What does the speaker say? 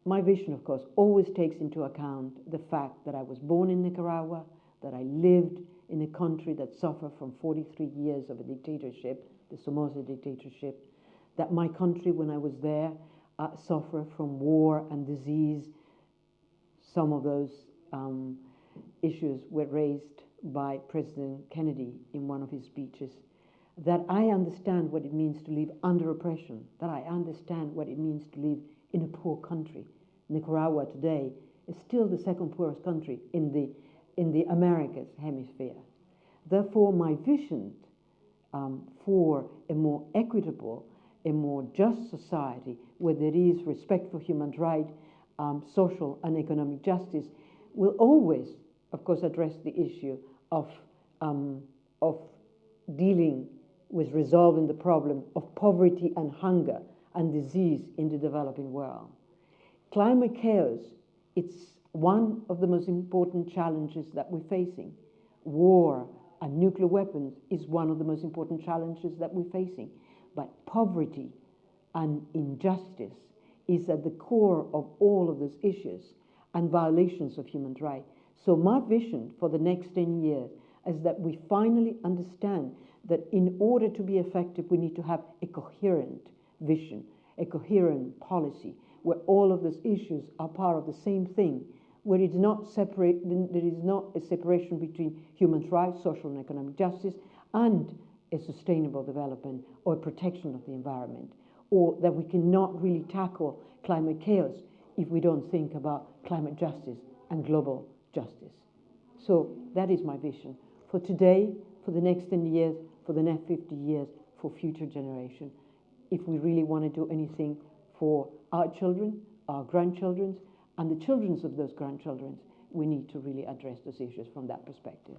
my vision, of course, always takes into account the fact that I was born in Nicaragua, that I lived in a country that suffered from 43 years of a dictatorship, the Somoza dictatorship, that my country, when I was there, suffered from war and disease. Some of those issues were raised by President Kennedy in one of his speeches. That I understand what it means to live under oppression, that I understand what it means to live in a poor country. Nicaragua today is still the second poorest country in the Americas hemisphere. Therefore, my vision for a more equitable, a more just society where there is respect for human rights, social and economic justice, will always, of course, address the issue of dealing with resolving the problem of poverty and hunger and disease in the developing world. Climate chaos, it's one of the most important challenges that we're facing. War and nuclear weapons is one of the most important challenges that we're facing. But poverty and injustice is at the core of all of those issues and violations of human rights. So my vision for the next 10 years is that we finally understand that in order to be effective, we need to have a coherent vision, a coherent policy, where all of those issues are part of the same thing, where it's not separate, there is not a separation between human rights, social and economic justice, and a sustainable development or protection of the environment, or that we cannot really tackle climate chaos if we don't think about climate justice and global justice. So that is my vision for today, for the next 10 years, for the next 50 years, for future generations. If we really want to do anything for our children, our grandchildren, and the children of those grandchildren, we need to really address those issues from that perspective.